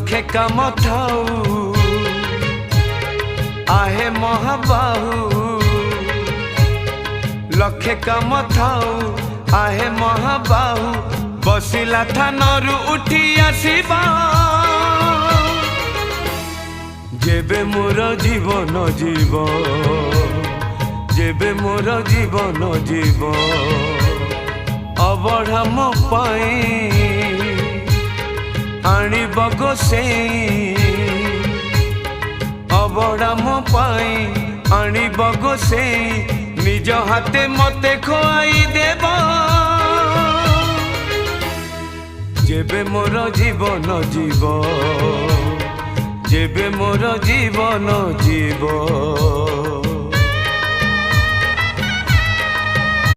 लखे काम थाऊ आहे महाबाहू लखे काम थाऊ आहे महाबाहू बसिला थानरू उठी आसीबा जेबे मोर जीवन जीव जेबे मोर जीवन जीव अबढ़ा मो पाई आनी बगोसे अबढ़ा मो पाई आनी बगोसे निज हाथे मते खोई देव जेबे मोर जीवन जीव जेबे मोर जीवन जीव।